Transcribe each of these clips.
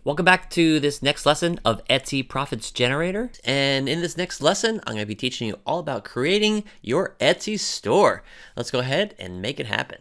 Welcome back to this next lesson of Etsy Profits Generator. And in this next lesson, I'm going to be teaching you all about creating your Etsy store. Let's go ahead and make it happen.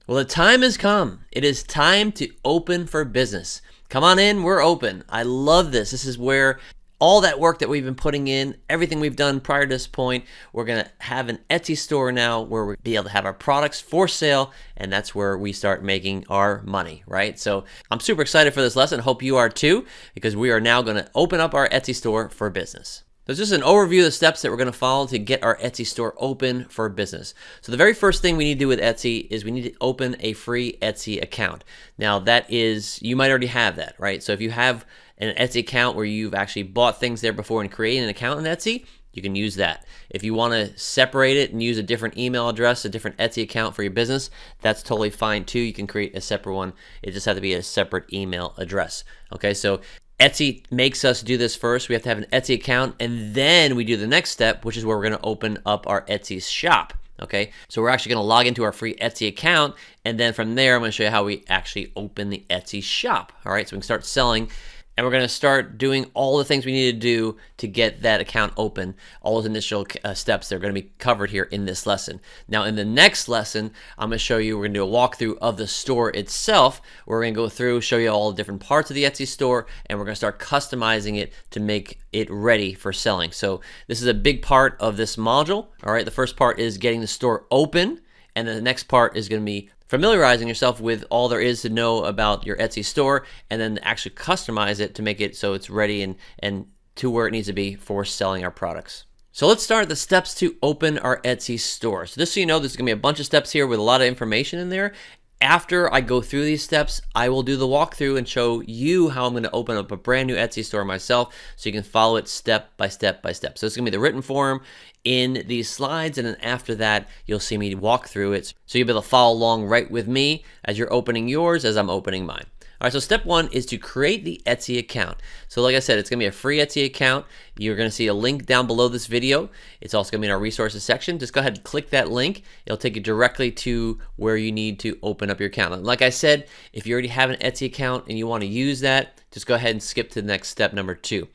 Well, the time has come. It is time to open for business. Come on in, we're open. I love this. This is where all that work that we've been putting in, everything we've done prior to this point, we're going to have an Etsy store now where we'll be able to have our products for sale, and that's where we start making our money, right? So I'm super excited for this lesson. Hope you are too, because we are now going to open up our Etsy store for business. There's just an overview of the steps that we're going to follow to get our Etsy store open for business. So the very first thing we need to do with Etsy is we need to open a free Etsy account. Now that is, you might already have that, right? So if you have an Etsy account where you've actually bought things there before and created an account on Etsy, you can use that. If you want to separate it and use a different email address, a different Etsy account for your business, that's totally fine too. You can create a separate one. It just has to be a separate email address. Okay, so Etsy makes us do this first. We have to have an Etsy account, and then we do the next step, which is where we're going to open up our Etsy shop. Okay, so we're actually going to log into our free Etsy account, and then from there, I'm going to show you how we actually open the Etsy shop. All right, so we can start selling. And we're going to start doing all the things we need to do to get that account open. All those initial steps, they're going to be covered here in this lesson. Now, in the next lesson, I'm going to show you, we're going to do a walkthrough of the store itself. We're going to go through, show you all the different parts of the Etsy store, and we're going to start customizing it to make it ready for selling. So this is a big part of this module. All right, the first part is getting the store open, and then the next part is going to be familiarizing yourself with all there is to know about your Etsy store, and then actually customize it to make it so it's ready and to where it needs to be for selling our products. So let's start the steps to open our Etsy store. So just so you know, there's gonna be a bunch of steps here with a lot of information in there. After I go through these steps, I will do the walkthrough and show you how I'm going to open up a brand new Etsy store myself so you can follow it step by step by step. So it's going to be the written form in these slides, and then after that, you'll see me walk through it. So you'll be able to follow along right with me as you're opening yours as I'm opening mine. All right, so step one is to create the Etsy account. So like I said, it's going to be a free Etsy account. You're going to see a link down below this video. It's also going to be in our resources section. Just go ahead and click that link. It'll take you directly to where you need to open up your account. And like I said, if you already have an Etsy account and you want to use that, just go ahead and skip to the next step, number 2.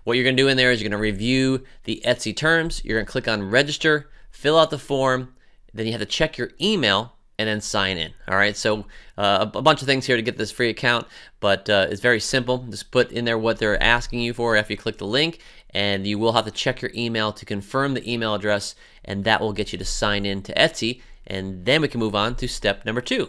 What you're going to do in there is you're going to review the Etsy terms. You're going to click on register, fill out the form, then you have to check your email, and then sign in. All right, so a bunch of things here to get this free account, but it's very simple. Just put in there what they're asking you for after you click the link, and you will have to check your email to confirm the email address, and that will get you to sign in to Etsy, and then we can move on to step number 2.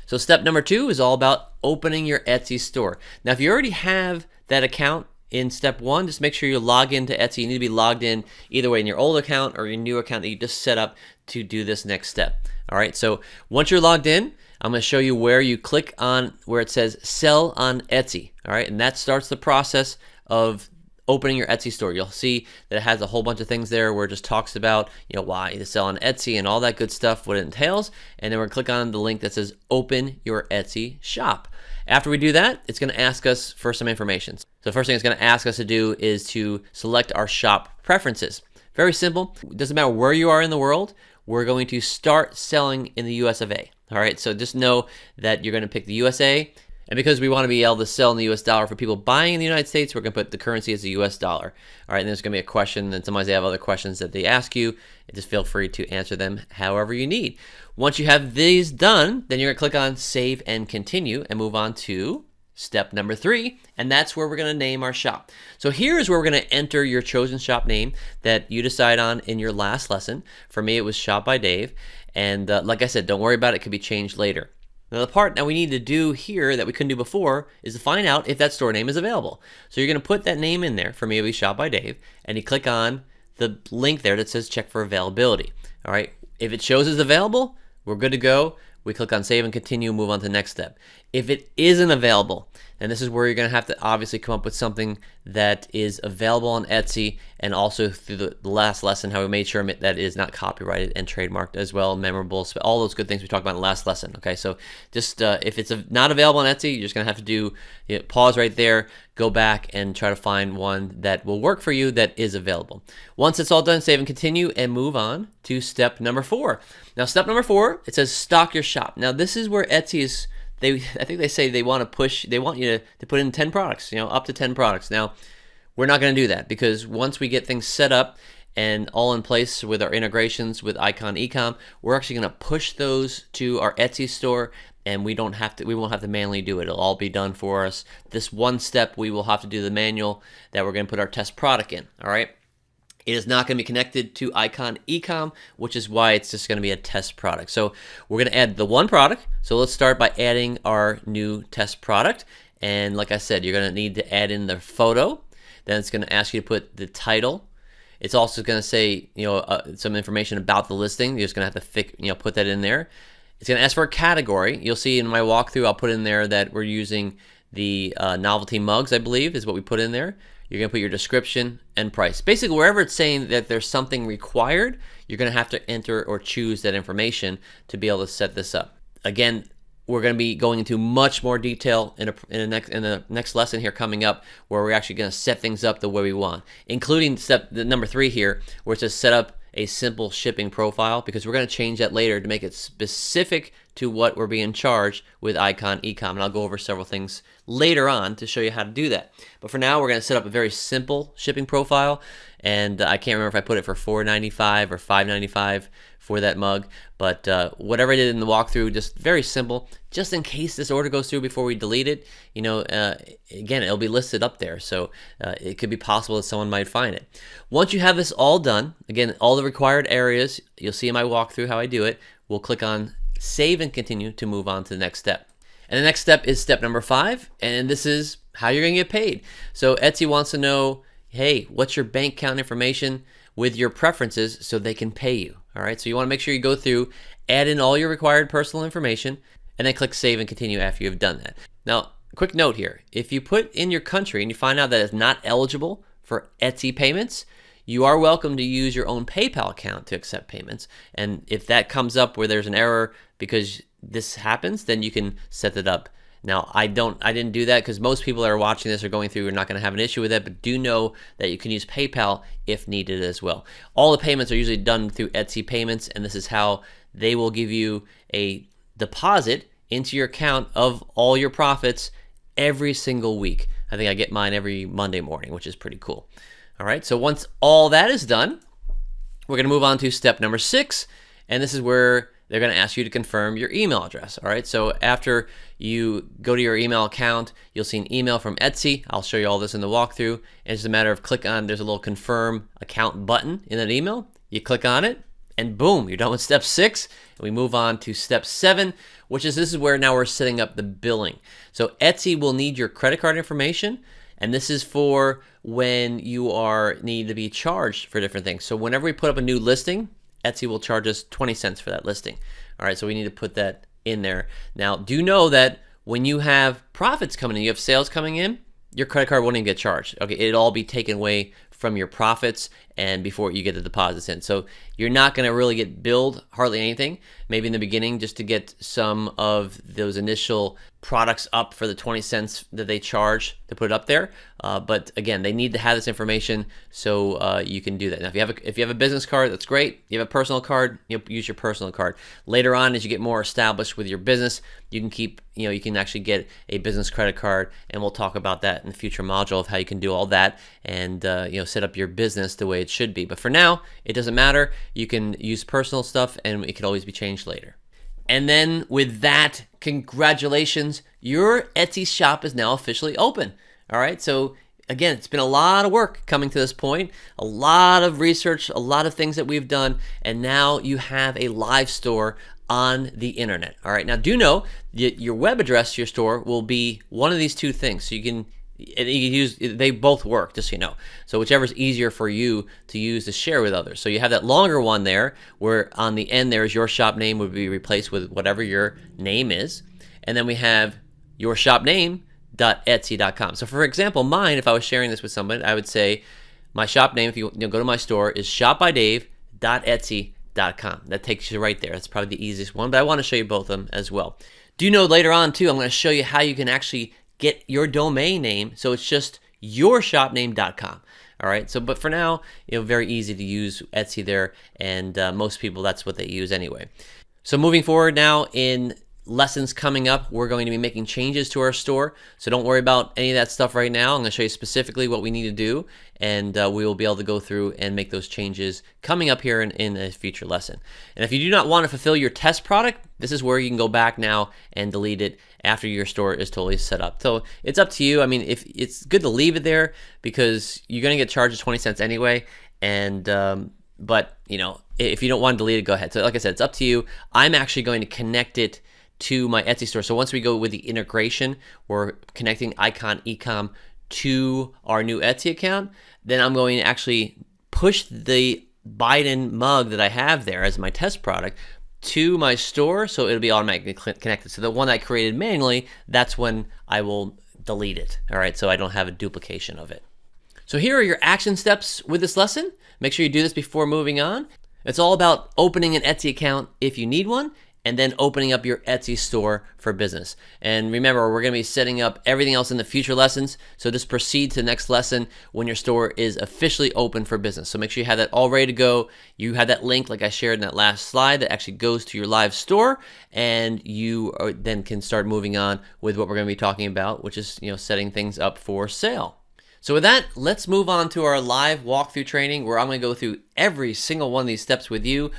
So step number 2 is all about opening your Etsy store. Now, if you already have that account in step 1, just make sure you log into Etsy. You need to be logged in either way in your old account or your new account that you just set up to do this next step. All right, so once you're logged in, I'm going to show you where you click on where it says sell on Etsy. All right, and that starts the process of opening your Etsy store. You'll see that it has a whole bunch of things there where it just talks about, why to sell on Etsy and all that good stuff, what it entails. And then we're going to click on the link that says open your Etsy shop. After we do that, it's going to ask us for some information. So the first thing it's going to ask us to do is to select our shop preferences. Very simple. It doesn't matter where you are in the world. We're going to start selling in the US of A. All right, so just know that you're going to pick the USA. And because we want to be able to sell in the US dollar for people buying in the United States, we're going to put the currency as the US dollar. All right, and there's going to be a question, and sometimes they have other questions that they ask you. And just feel free to answer them however you need. Once you have these done, then you're going to click on Save and Continue and move on to step number 3, and that's where we're going to name our shop. So here is where we're going to enter your chosen shop name that you decide on in your last lesson. For me, it was Shop by Dave, and like I said, don't worry about it. It can be changed later. Now the part that we need to do here that we couldn't do before is to find out if that store name is available. So you're going to put that name in there. For me, it was Shop by Dave, and you click on the link there that says check for availability. All right, if it shows as available, we're good to go. We click on Save and Continue and move on to the next step. If it isn't available, and this is where you're going to have to obviously come up with something that is available on Etsy, and also through the last lesson, how we made sure that it is not copyrighted and trademarked as well, memorable, all those good things we talked about in the last lesson. Okay, so just if it's not available on Etsy, you're just going to have to do pause right there, go back and try to find one that will work for you that is available. Once it's all done, save and continue and move on to step number 4. Now, step number 4, it says stock your shop. Now, this is where Etsy is I think they say they want you to put in 10 products, up to 10 products. Now, we're not going to do that, because once we get things set up and all in place with our integrations with Icon Ecom, we're actually going to push those to our Etsy store, and we won't have to manually do it. It'll all be done for us. This one step, we will have to do the manual that we're going to put our test product in. All right. It is not going to be connected to Icon Ecom, which is why it's just going to be a test product. So we're going to add the one product. So let's start by adding our new test product. And like I said, you're going to need to add in the photo. Then it's going to ask you to put the title. It's also going to say, some information about the listing. You're just going to have to put that in there. It's going to ask for a category. You'll see in my walkthrough, I'll put in there that we're using the novelty mugs, I believe, is what we put in there. You're going to put your description and price. Basically, wherever it's saying that there's something required, you're going to have to enter or choose that information to be able to set this up. Again, we're going to be going into much more detail in the next lesson here coming up, where we're actually going to set things up the way we want, including the number 3 here, where it says set up a simple shipping profile, because we're going to change that later to make it specific to what we're being charged with Icon Ecom. And I'll go over several things later on to show you how to do that. But for now, we're going to set up a very simple shipping profile. And I can't remember if I put it for $4.95 or $5.95 for that mug. But whatever I did in the walkthrough, just very simple, just in case this order goes through before we delete it. Again, it'll be listed up there. So it could be possible that someone might find it. Once you have this all done, again, all the required areas, you'll see in my walkthrough how I do it. We'll click on Save and Continue to move on to the next step. And the next step is step number 5, and this is how you're going to get paid. So Etsy wants to know, hey, what's your bank account information with your preferences so they can pay you. All right, so you want to make sure you go through, add in all your required personal information, and then click Save and Continue after you've done that. Now, quick note here, if you put in your country and you find out that it's not eligible for Etsy payments, you are welcome to use your own PayPal account to accept payments. And if that comes up where there's an error because this happens, then you can set it up. Now, I didn't do that because most people that are watching this or going through are not going to have an issue with it, but do know that you can use PayPal if needed as well. All the payments are usually done through Etsy Payments, and this is how they will give you a deposit into your account of all your profits every single week. I think I get mine every Monday morning, which is pretty cool. All right, so once all that is done, we're going to move on to step number 6, and this is where they're going to ask you to confirm your email address. All right, so after you go to your email account, you'll see an email from Etsy. I'll show you all this in the walkthrough. And it's a matter of there's a little confirm account button in that email. You click on it, and boom, you're done with step 6. And we move on to step 7, this is where now we're setting up the billing. So Etsy will need your credit card information, and this is for when you need to be charged for different things. So whenever we put up a new listing, Etsy will charge us 20 cents for that listing. All right, so we need to put that in there. Now, do know that when you have profits coming in, you have sales coming in, your credit card won't even get charged. Okay, it'll all be taken away from your profits and before you get the deposits in. So you're not going to really get billed hardly anything, maybe in the beginning just to get some of those initial products up for the 20 cents that they charge to put it up there. But again, they need to have this information so you can do that. Now, if you have a business card, that's great. You have a personal card, use your personal card. Later on, as you get more established with your business, you can actually get a business credit card, and we'll talk about that in the future module of how you can do all that and set up your business the way it should be. But for now, it doesn't matter. You can use personal stuff, and it can always be changed later. And then with that, congratulations, your Etsy shop is now officially open. All right, so again, it's been a lot of work coming to this point, a lot of research, a lot of things that we've done, and now you have a live store on the internet. All right, now do know that your web address to your store will be one of these two things. So you can use, they both work, just so you know. So whichever is easier for you to use to share with others. So you have that longer one there where on the end there is your shop name would be replaced with whatever your name is. And then we have your shop name.etsy.com. So for example, mine, if I was sharing this with somebody, I would say my shop name, if you go to my store, is shopbydave.etsy.com. That takes you right there. That's probably the easiest one, but I want to show you both of them as well. Do know later on too, I'm going to show you how you can actually get your domain name, so it's just yourshopname.com. All right, so but for now, very easy to use Etsy there, and most people, that's what they use anyway. So moving forward now in lessons coming up, we're going to be making changes to our store. So don't worry about any of that stuff right now. I'm going to show you specifically what we need to do, and we will be able to go through and make those changes coming up here in a future lesson. And if you do not want to fulfill your test product, this is where you can go back now and delete it after your store is totally set up. So it's up to you. I mean, if it's good to leave it there because you're going to get charged 20 cents anyway. And but you know, if you don't want to delete it, go ahead. So like I said, it's up to you. I'm actually going to connect it to my Etsy store. So once we go with the integration, we're connecting Icon Ecom to our new Etsy account. Then I'm going to actually push the Biden mug that I have there as my test product to my store, so it'll be automatically connected. So the one I created manually, that's when I will delete it. All right, so I don't have a duplication of it. So here are your action steps with this lesson. Make sure you do this before moving on. It's all about opening an Etsy account if you need one, and then opening up your Etsy store for business. And remember, we're going to be setting up everything else in the future lessons, so just proceed to the next lesson when your store is officially open for business. So make sure you have that all ready to go. You have that link like I shared in that last slide that actually goes to your live store, and you then can start moving on with what we're going to be talking about, which is, you know, setting things up for sale. So with that, let's move on to our live walkthrough training where I'm going to go through every single one of these steps with you,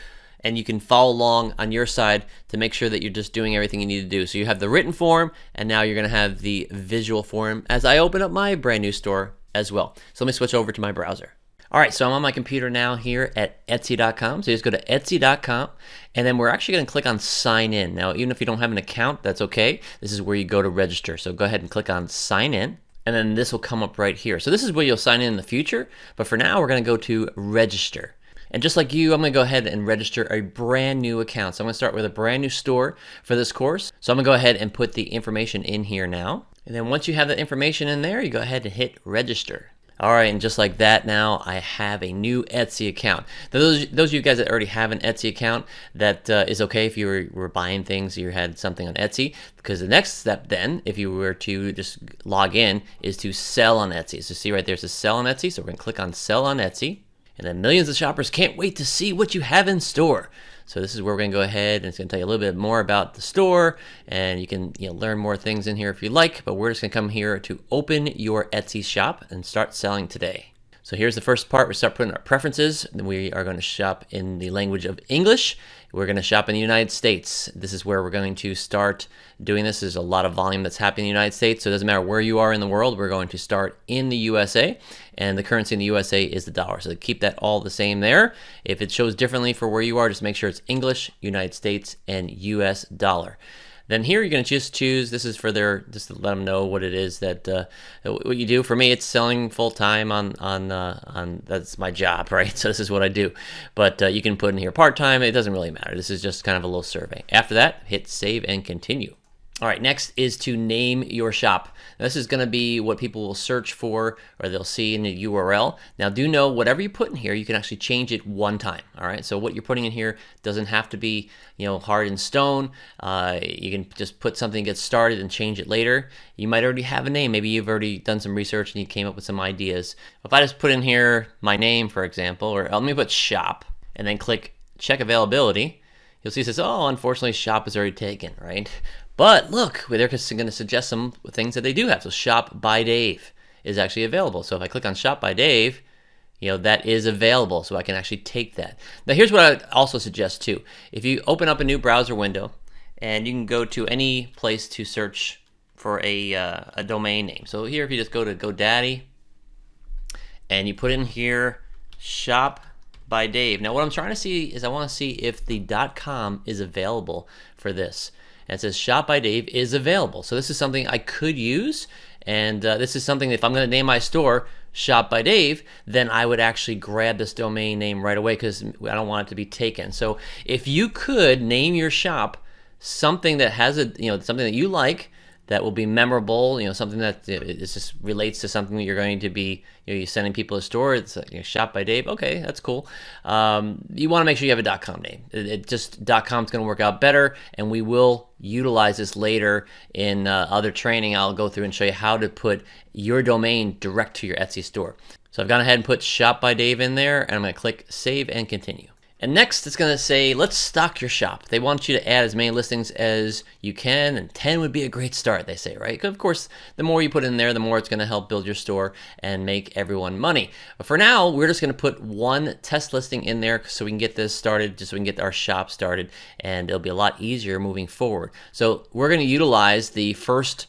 and you can follow along on your side to make sure that you're just doing everything you need to do. So you have the written form, and now you're going to have the visual form as I open up my brand new store as well. So let me switch over to my browser. All right, so I'm on my computer now here at Etsy.com. So you just go to Etsy.com, and then we're actually going to click on Sign In. Now, even if you don't have an account, that's okay. This is where you go to register. So go ahead and click on Sign In, and then this will come up right here. So this is where you'll sign in the future, but for now, we're going to go to Register. And just like you, I'm going to go ahead and register a brand new account. So I'm going to start with a brand new store for this course. So I'm going to go ahead and put the information in here now. And then once you have that information in there, you go ahead and hit register. All right, and just like that, now I have a new Etsy account. Now, those of you guys that already have an Etsy account, that is okay if you were buying things, you had something on Etsy, because the next step then, if you were to just log in, is to sell on Etsy. So see right there's a sell on Etsy, so we're going to click on sell on Etsy. And then millions of shoppers can't wait to see what you have in store. So this is where we're going to go ahead, and it's going to tell you a little bit more about the store, and you can learn more things in here if you like, but we're just going to come here to open your Etsy shop and start selling today. So here's the first part. We start putting our preferences. We are going to shop in the language of English. We're going to shop in the United States. This is where we're going to start doing this. There's a lot of volume that's happening in the United States, so it doesn't matter where you are in the world. We're going to start in the USA, and the currency in the USA is the dollar. So keep that all the same there. If it shows differently for where you are, just make sure it's English, United States, and US dollar. Then here you're going to just choose, this is for just to let them know what it is that, what you do. For me, it's selling full-time on that's my job, right? So this is what I do. But you can put in here part-time, it doesn't really matter. This is just kind of a little survey. After that, hit save and continue. All right, next is to name your shop. Now, this is going to be what people will search for, or they'll see in the URL. Now, do know whatever you put in here, you can actually change it one time. All right, so what you're putting in here doesn't have to be, hard in stone. You can just put something, get started, and change it later. You might already have a name. Maybe you've already done some research and you came up with some ideas. If I just put in here my name, for example, or let me put shop, and then click check availability, you'll see it says, oh, unfortunately, shop is already taken, right? But look, they're just going to suggest some things that they do have. So Shop by Dave is actually available. So if I click on Shop by Dave, that is available. So I can actually take that. Now here's what I would also suggest too. If you open up a new browser window, and you can go to any place to search for a domain name. So here, if you just go to GoDaddy, and you put in here Shop by Dave. Now what I'm trying to see is I want to see if the .com is available for this. And it says Shop by Dave is available. So this is something I could use, and this is something, if I'm going to name my store Shop by Dave, then I would actually grab this domain name right away because I don't want it to be taken. So if you could name your shop something that has something that you like, that will be memorable, something that is just relates to something that you're going to be, you're sending people to a store. It's Shop by Dave. Okay, that's cool. You want to make sure you have a .com name. .com is going to work out better, and we will utilize this later in other training. I'll go through and show you how to put your domain direct to your Etsy store. So I've gone ahead and put Shop by Dave in there, and I'm going to click Save and Continue. And next, it's going to say, let's stock your shop. They want you to add as many listings as you can, and 10 would be a great start, they say, right? Of course, the more you put in there, the more it's going to help build your store and make everyone money. But for now, we're just going to put one test listing in there so we can get this started, just so we can get our shop started, and it'll be a lot easier moving forward. So we're going to utilize the first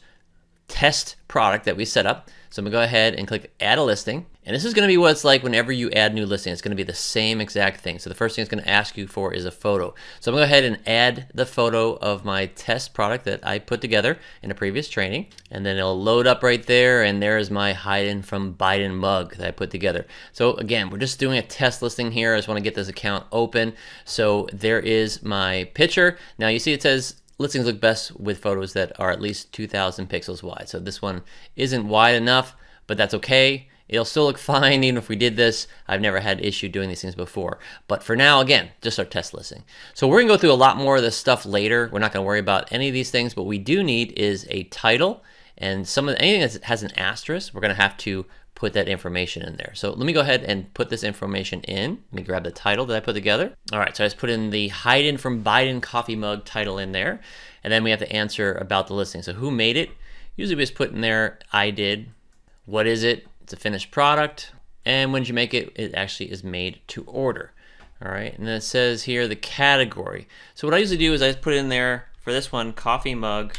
test product that we set up. So I'm gonna go ahead and click add a listing. And this is gonna be what it's like whenever you add new listing. It's gonna be the same exact thing. So the first thing it's gonna ask you for is a photo. So I'm gonna go ahead and add the photo of my test product that I put together in a previous training. And then it'll load up right there, and there's my hiding from Biden mug that I put together. So again, we're just doing a test listing here. I just wanna get this account open. So there is my picture. Now you see it says listings look best with photos that are at least 2,000 pixels wide. So this one isn't wide enough, but that's okay. It'll still look fine even if we did this. I've never had issue doing these things before. But for now, again, just our test listing. So we're gonna go through a lot more of this stuff later. We're not gonna worry about any of these things. What we do need is a title, and anything that has an asterisk, we're gonna have to put that information in there. So let me go ahead and put this information in. Let me grab the title that I put together. All right, so I just put in the hiding from Biden coffee mug title in there. And then we have to answer about the listing. So who made it? Usually we just put in there, I did. What is it? It's a finished product. And when did you make it? It actually is made to order. All right, and then it says here the category. So what I usually do is I just put in there, for this one, coffee mug,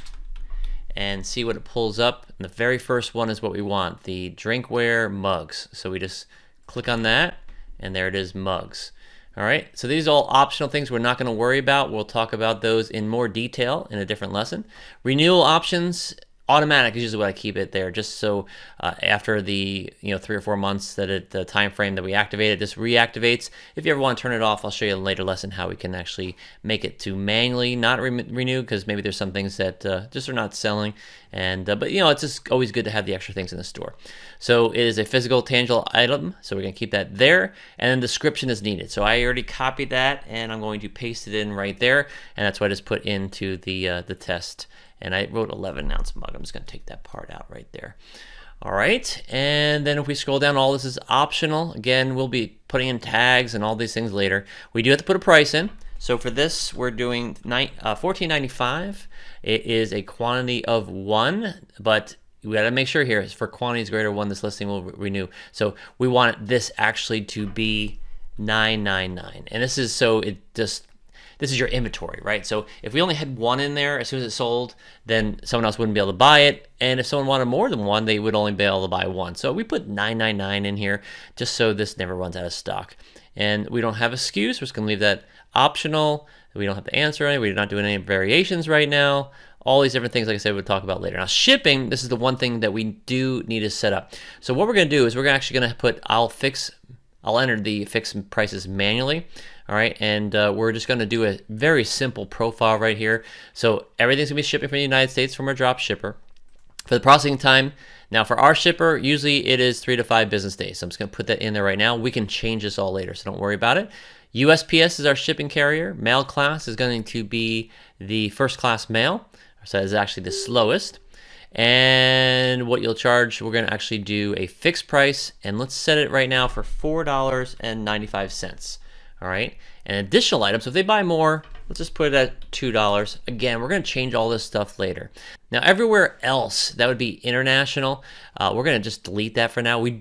and see what it pulls up. And the very first one is what we want, the drinkware mugs. So we just click on that, and there it is, mugs. All right, so these are all optional things we're not gonna worry about. We'll talk about those in more detail in a different lesson. Renewal options, automatic is usually what I keep it there, just so after the 3 or 4 months that the time frame that we activate it just reactivates. If you ever want to turn it off, I'll show you in a later lesson how we can actually make it to manually not renew, because maybe there's some things that just are not selling. And but it's just always good to have the extra things in the store. So it is a physical, tangible item, so we're gonna keep that there. And then description is needed. So I already copied that, and I'm going to paste it in right there, and that's what I just put into the test. And I wrote 11-ounce mug. I'm just gonna take that part out right there. All right, and then if we scroll down, all this is optional. Again, we'll be putting in tags and all these things later. We do have to put a price in. So for this, we're doing $14.95. It is a quantity of 1, but we gotta make sure here, for quantities greater than 1, this listing will renew. So we want this actually to be $9.99. And this is so this is your inventory, right? So if we only had 1 in there, as soon as it sold, then someone else wouldn't be able to buy it. And if someone wanted more than 1, they would only be able to buy 1. So we put $9.99 in here just so this never runs out of stock. And we don't have a SKU, so we're just gonna leave that optional. We don't have to answer any, we're not doing any variations right now. All these different things, like I said, we'll talk about later. Now shipping, this is the one thing that we do need to set up. So what we're gonna do is we're actually gonna put, I'll enter the fixed prices manually. All right, and we're just gonna do a very simple profile right here. So everything's gonna be shipping from the United States from our drop shipper. For the processing time, now for our shipper, usually it is 3 to 5 business days. So I'm just gonna put that in there right now. We can change this all later, so don't worry about it. USPS is our shipping carrier. Mail class is going to be the first class mail. So that is actually the slowest. And what you'll charge, we're gonna actually do a fixed price, and let's set it right now for $4.95. All right, and additional items, so if they buy more, let's just put it at $2. Again, we're gonna change all this stuff later. Now everywhere else, that would be international. We're gonna just delete that for now. We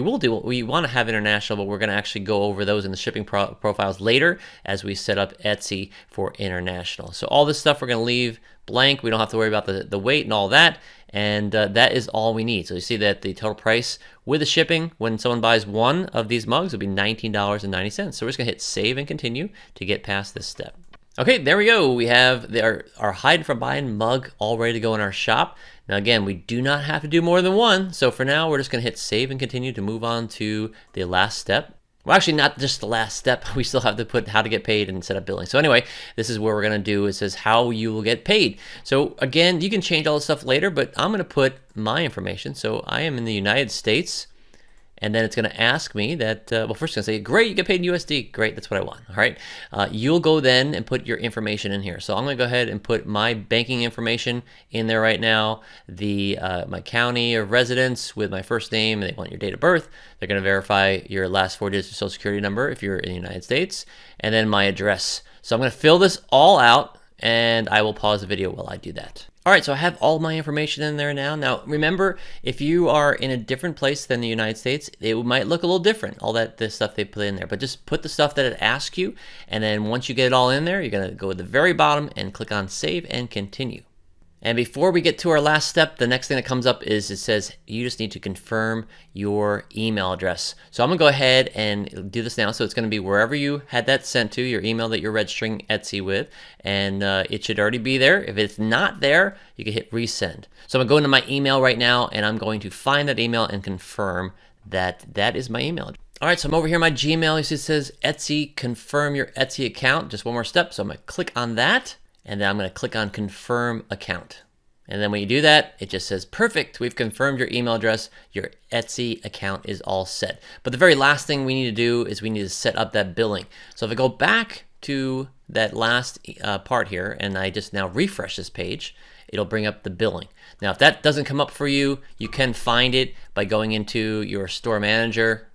wanna have international, but we're gonna actually go over those in the shipping profiles later as we set up Etsy for international. So all this stuff we're gonna leave blank. We don't have to worry about the weight and all that. And that is all we need. So you see that the total price with the shipping when someone buys 1 of these mugs will be $19.90. So we're just gonna hit save and continue to get past this step. Okay, there we go. We have our hide from Biden mug all ready to go in our shop. Now again, we do not have to do more than 1. So for now, we're just gonna hit save and continue to move on to the last step. Well, actually, not just the last step. We still have to put how to get paid and set up billing. So anyway, this is where we're going to do. It says how you will get paid. So again, you can change all this stuff later, but I'm going to put my information. So I am in the United States, And then it's going to ask me that, well, first it's going to say, great, you get paid in USD. Great, that's what I want. All right. You'll go then and put your information in here. So I'm going to go ahead and put my banking information in there right now, my county of residence with my first name, and they want your date of birth. They're going to verify your last 4 digits of social security number if you're in the United States, and then my address. So I'm going to fill this all out, and I will pause the video while I do that. All right, so I have all my information in there now. Now, remember, if you are in a different place than the United States, it might look a little different, all the stuff they put in there. But just put the stuff that it asks you, and then once you get it all in there, you're going to go to the very bottom and click on Save and Continue. And before we get to our last step, the next thing that comes up is it says you just need to confirm your email address. So I'm going to go ahead and do this now. So it's going to be wherever you had that sent to, your email that you're registering Etsy with, and it should already be there. If it's not there, you can hit resend. So I'm going to go into my email right now, and I'm going to find that email and confirm that that is my email. All right, so I'm over here in my Gmail. You see it says Etsy, confirm your Etsy account. Just one more step. So I'm going to click on that. And then I'm going to click on confirm account. And then when you do that, it just says, perfect, we've confirmed your email address. Your Etsy account is all set. But the very last thing we need to do is we need to set up that billing. So if I go back to that last part here, and I just now refresh this page, it'll bring up the billing. Now, if that doesn't come up for you, you can find it by going into your store manager,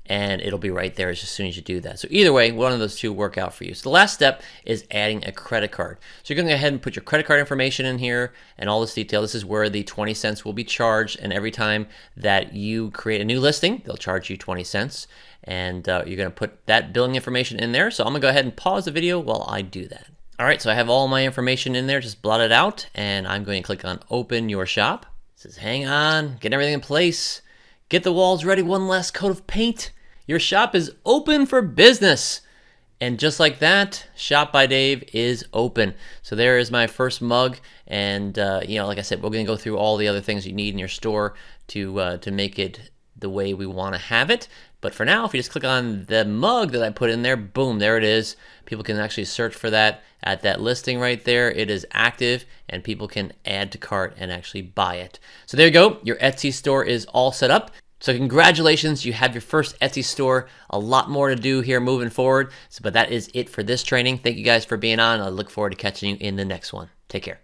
and it'll be right there as soon as you do that. So either way, one of those two work out for you. So the last step is adding a credit card. So you're going to go ahead and put your credit card information in here and all this detail. This is where the 20 cents will be charged, and every time that you create a new listing, they'll charge you 20 cents. And you're going to put that billing information in there. So I'm going to go ahead and pause the video while I do that. All right, so I have all my information in there, just blot it out, and I'm going to click on Open Your Shop. It says, hang on, get everything in place. Get the walls ready, one last coat of paint. Your shop is open for business. And just like that, Shop by Dave is open. So there is my first mug. And like I said, we're going to go through all the other things you need in your store to make it the way we want to have it. But for now, if you just click on the mug that I put in there, boom, there it is. People can actually search for that at that listing right there. It is active, and people can add to cart and actually buy it. So there you go. Your Etsy store is all set up. So congratulations, you have your first Etsy store. A lot more to do here moving forward. But that is it for this training. Thank you guys for being on. I look forward to catching you in the next one. Take care.